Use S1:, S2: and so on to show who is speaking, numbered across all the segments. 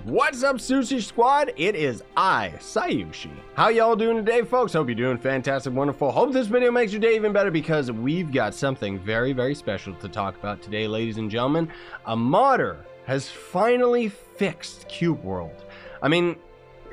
S1: What's up, Scyushi Squad? It is I, Scyushi. How y'all doing today, folks? Hope you're doing fantastic, wonderful. Hope this video makes your day even better because we've got something very, very special to talk about today, ladies and gentlemen. A modder has finally fixed Cube World. I mean,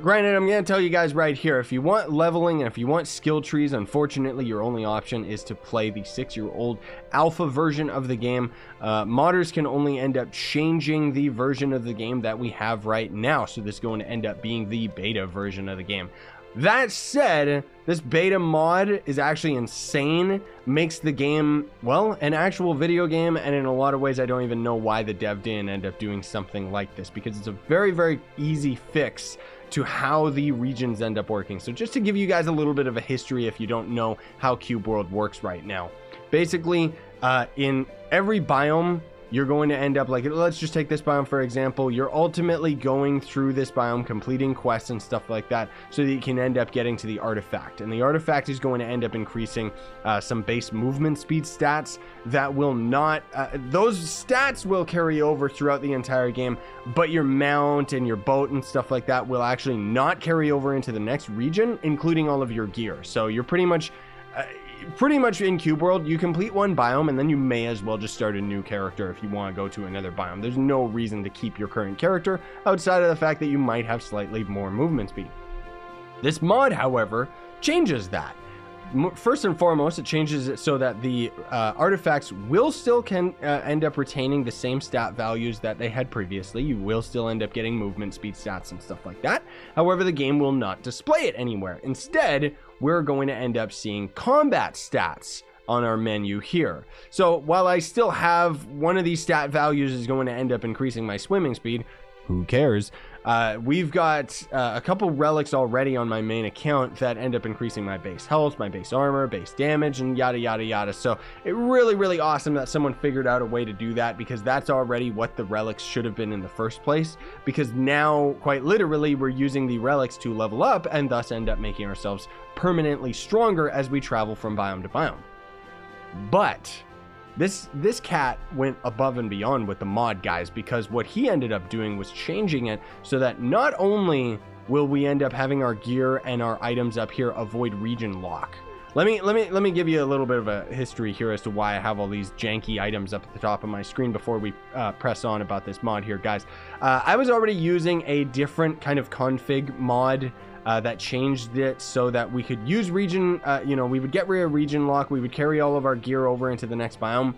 S1: granted, I'm going to tell you guys right here, if you want leveling and if you want skill trees, unfortunately, your only option is to play the 6-year-old alpha version of the game. Modders can only end up changing the version of the game that we have right now, so this is going to end up being the beta version of the game. That said, this beta mod is actually insane, makes the game, well, an actual video game, and in a lot of ways I don't even know why the dev didn't end up doing something like this, because it's a very, very easy fix to how the regions end up working. So just to give you guys a little bit of a history if you don't know how Cube World works right now. Basically, in every biome, you're going to end up, like, let's just take this biome for example, you're ultimately going through this biome, completing quests and stuff like that, so that you can end up getting to the artifact. And the artifact is going to end up increasing some base movement speed stats that will not, those stats will carry over throughout the entire game, but your mount and your boat and stuff like that will actually not carry over into the next region, including all of your gear. So you're pretty much in Cube World, you complete one biome and then you may as well just start a new character if you want to go to another biome. There's no reason to keep your current character outside of the fact that you might have slightly more movement speed. This mod, however, changes that. First and foremost, it changes it so that the artifacts will still end up retaining the same stat values that they had previously. You will still end up getting movement speed stats and stuff like that. However, the game will not display it anywhere. Instead, we're going to end up seeing combat stats on our menu here. So while I still have one of these stat values is going to end up increasing my swimming speed, who cares? We've got a couple relics already on my main account that end up increasing my base health, my base armor, base damage, and yada yada yada. So it really awesome that someone figured out a way to do that, because that's already what the relics should have been in the first place, because now quite literally we're using the relics to level up and thus end up making ourselves permanently stronger as we travel from biome to biome. But this cat went above and beyond with the mod, guys, because what he ended up doing was changing it so that not only will we end up having our gear and our items up here avoid region lock. Let me give you a little bit of a history here as to why I have all these janky items up at the top of my screen before we press on about this mod here, guys. I was already using a different kind of config mod that changed it so that we could use region, we would get rid of region lock, we would carry all of our gear over into the next biome,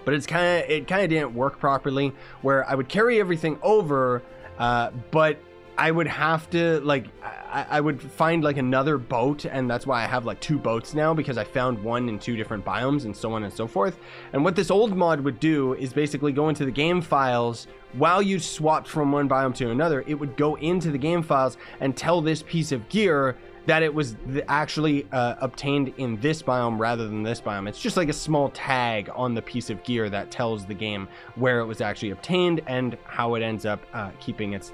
S1: but it kind of didn't work properly, where I would carry everything over, but I would have to, like, I would find like another boat, and that's why I have like 2 boats now, because I found one in 2 different biomes and so on and so forth. And what this old mod would do is basically go into the game files while you swapped from one biome to another. It would go into the game files and tell this piece of gear that it was actually obtained in this biome rather than this biome. It's just like a small tag on the piece of gear that tells the game where it was actually obtained and how it ends up keeping its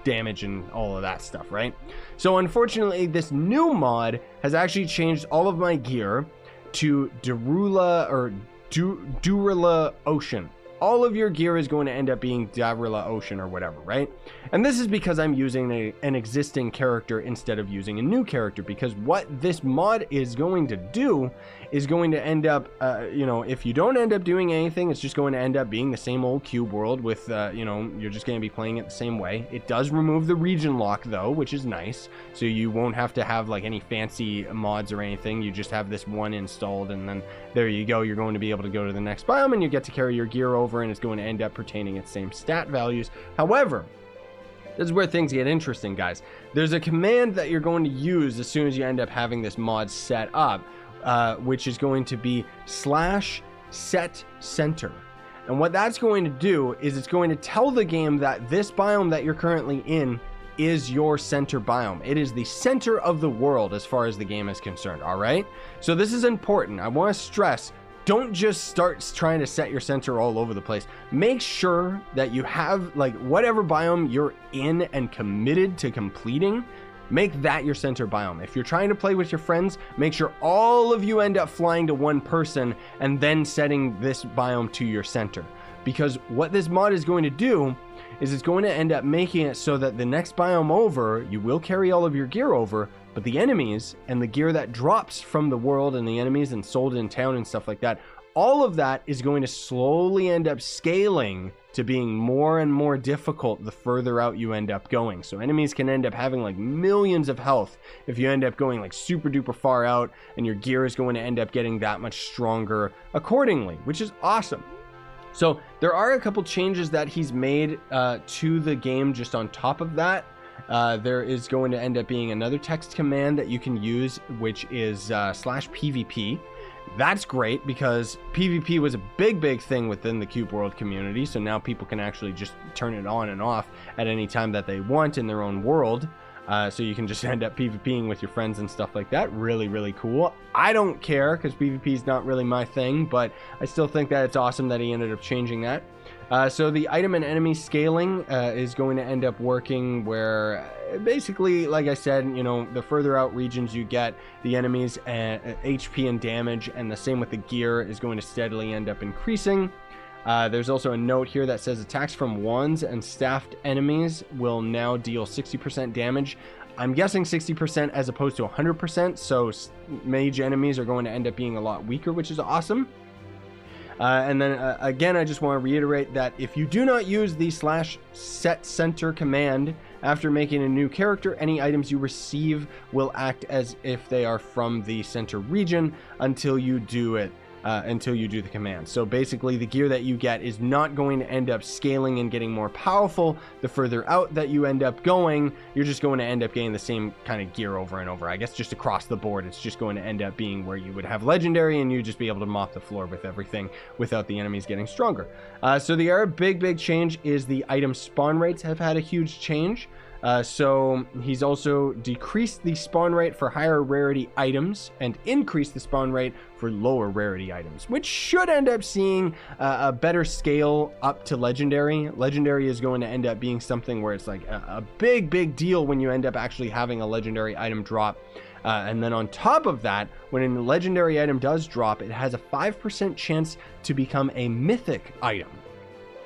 S1: damage and all of that stuff, right? So unfortunately, this new mod has actually changed all of my gear to Durula Ocean. All of your gear is going to end up being Durula Ocean or whatever, right? And this is because I'm using an existing character instead of using a new character, because what this mod is going to do is going to end up, if you don't end up doing anything, it's just going to end up being the same old Cube World with, you're just going to be playing it the same way. It does remove the region lock though, which is nice. So you won't have to have like any fancy mods or anything. You just have this one installed, and then there you go. You're going to be able to go to the next biome and you get to carry your gear over, and it's going to end up pertaining its same stat values. However, this is where things get interesting, guys. There's a command that you're going to use as soon as you end up having this mod set up, which is going to be /set_center. And what that's going to do is it's going to tell the game that this biome that you're currently in is your center biome. It is the center of the world as far as the game is concerned, all right? So this is important. I want to stress, don't just start trying to set your center all over the place. Make sure that you have, like, whatever biome you're in and committed to completing, make that your center biome. If you're trying to play with your friends, make sure all of you end up flying to one person and then setting this biome to your center. because what this mod is going to do is it's going to end up making it so that the next biome over, you will carry all of your gear over, but the enemies and the gear that drops from the world and the enemies and sold in town and stuff like that, all of that is going to slowly end up scaling to being more and more difficult the further out you end up going. So enemies can end up having like millions of health if you end up going like super duper far out, and your gear is going to end up getting that much stronger accordingly, which is awesome. So there are a couple changes that he's made to the game just on top of that. There is going to end up being another text command that you can use, which is /PvP. That's great because PvP was a big thing within the Cube World community. So now people can actually just turn it on and off at any time that they want in their own world. So you can just end up PvPing with your friends and stuff like that. Really cool. I don't care because PvP is not really my thing, but I still think that it's awesome that he ended up changing that. So the item and enemy scaling is going to end up working where basically, like I said, you know, the further out regions you get, the enemies HP and damage, and the same with the gear, is going to steadily end up increasing. There's also a note here that says attacks from wands and staffed enemies will now deal 60% damage. I'm guessing 60% as opposed to 100%, so mage enemies are going to end up being a lot weaker, which is awesome. And then again, I just want to reiterate that if you do not use the /setCenter command after making a new character, any items you receive will act as if they are from the center region until you do it. Until you do the command. So basically the gear that you get is not going to end up scaling and getting more powerful the further out that you end up going. You're just going to end up getting the same kind of gear over and over. I guess just across the board, it's just going to end up being where you would have legendary and you just be able to mop the floor with everything without the enemies getting stronger. So the other big change is the item spawn rates have had a huge change. So he's also decreased the spawn rate for higher rarity items and increased the spawn rate for lower rarity items, which should end up seeing a better scale up to legendary. Legendary is going to end up being something where it's like a big deal when you end up actually having a legendary item drop. And then on top of that, when a legendary item does drop, it has a 5% chance to become a mythic item.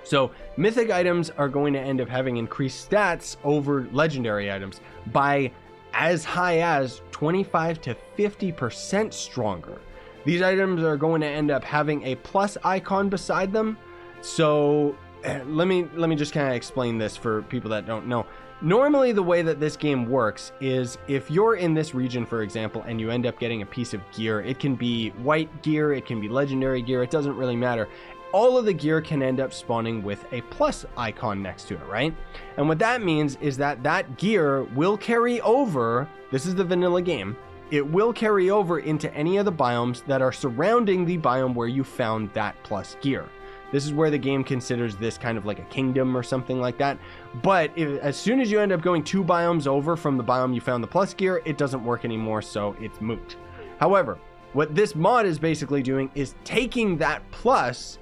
S1: So mythic items are going to end up having increased stats over legendary items by as high as 25 to 50% stronger. These items are going to end up having a plus icon beside them. So let me just kind of explain this for people that don't know. Normally the way that this game works is if you're in this region, for example, and you end up getting a piece of gear, it can be white gear, it can be legendary gear, it doesn't really matter. All of the gear can end up spawning with a plus icon next to it, right? And what that means is that that gear will carry over, this is the vanilla game, it will carry over into any of the biomes that are surrounding the biome where you found that plus gear. This is where the game considers this kind of like a kingdom or something like that. But as soon as you end up going 2 biomes over from the biome you found the plus gear, it doesn't work anymore, so it's moot. However, what this mod is basically doing is taking that plus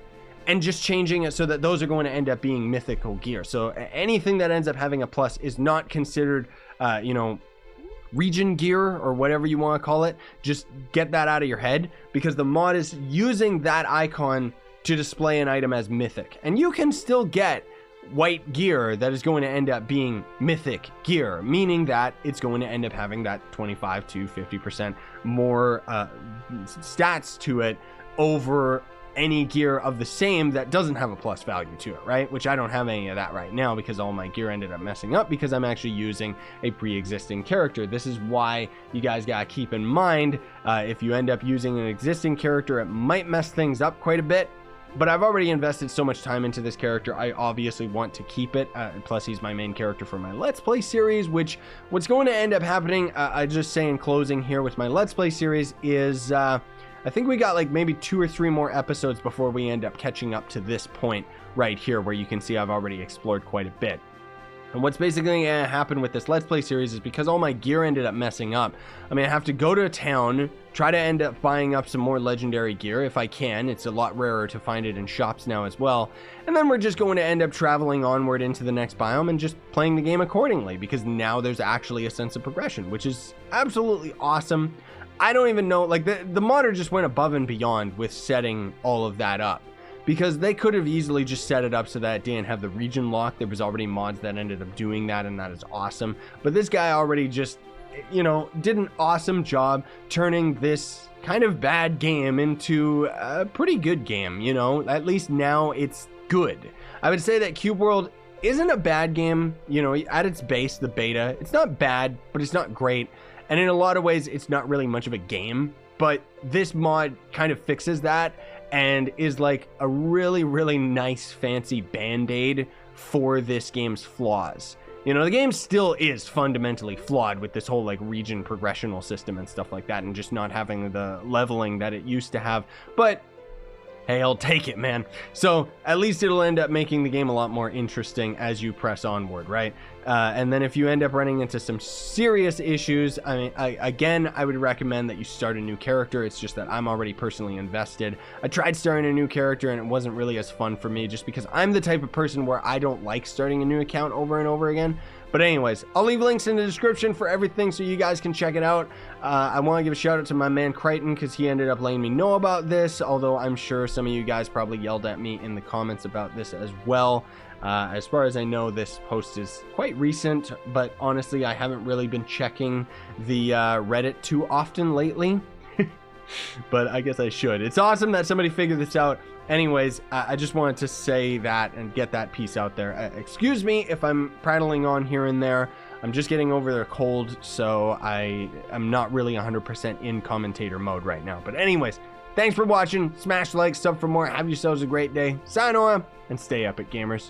S1: and just changing it so that those are going to end up being mythical gear. So anything that ends up having a plus is not considered, you know, region gear or whatever you want to call it. Just get that out of your head, because the mod is using that icon to display an item as mythic. And you can still get white gear that is going to end up being mythic gear, meaning that it's going to end up having that 25 to 50% more stats to it over any gear of the same that doesn't have a plus value to it, right? Which I don't have any of that right now because all my gear ended up messing up because I'm actually using a pre-existing character. This is why you guys gotta keep in mind, if you end up using an existing character, it might mess things up quite a bit. But I've already invested so much time into this character, I obviously want to keep it. Plus, he's my main character for my Let's Play series, which what's going to end up happening, I just say in closing here with my Let's Play series is, I think we got like maybe 2 or 3 more episodes before we end up catching up to this point right here, where you can see I've already explored quite a bit. And what's basically going to happen with this Let's Play series is because all my gear ended up messing up, I mean, I have to go to a town, try to end up buying up some more legendary gear if I can. It's a lot rarer to find it in shops now as well. And then we're just going to end up traveling onward into the next biome and just playing the game accordingly, because now there's actually a sense of progression, which is absolutely awesome. I don't even know, like the modder just went above and beyond with setting all of that up. because they could have easily just set it up so that it didn't have the region lock. There was already mods that ended up doing that, and that is awesome. But this guy already just, you know, did an awesome job turning this kind of bad game into a pretty good game, you know. At least now it's good. I would say that Cube World isn't a bad game, you know, at its base, the beta. It's not bad, but it's not great. And in a lot of ways, it's not really much of a game. But this mod kind of fixes that and is like a really, really nice, fancy band-aid for this game's flaws. You know, the game still is fundamentally flawed with this whole like region progressional system and stuff like that, and just not having the leveling that it used to have. But hey, I'll take it, man. So at least it'll end up making the game a lot more interesting as you press onward, right? And then if you end up running into some serious issues, I mean, again, I would recommend that you start a new character. It's just that I'm already personally invested. I tried starting a new character and it wasn't really as fun for me, just because I'm the type of person where I don't like starting a new account over and over again. But anyways, I'll leave links in the description for everything so you guys can check it out. I want to give a shout out to my man Crichton, because he ended up letting me know about this, although I'm sure some of you guys probably yelled at me in the comments about this as well. As far as I know, this post is quite recent, but honestly, I haven't really been checking the Reddit too often lately. But I guess I should. It's awesome that somebody figured this out. Anyways, I just wanted to say that and get that piece out there. Excuse me if I'm prattling on here and there. I'm just getting over the cold, so I'm not really 100% in commentator mode right now. But anyways, thanks for watching. Smash like, sub for more. Have yourselves a great day. Sayonara, and stay epic, gamers.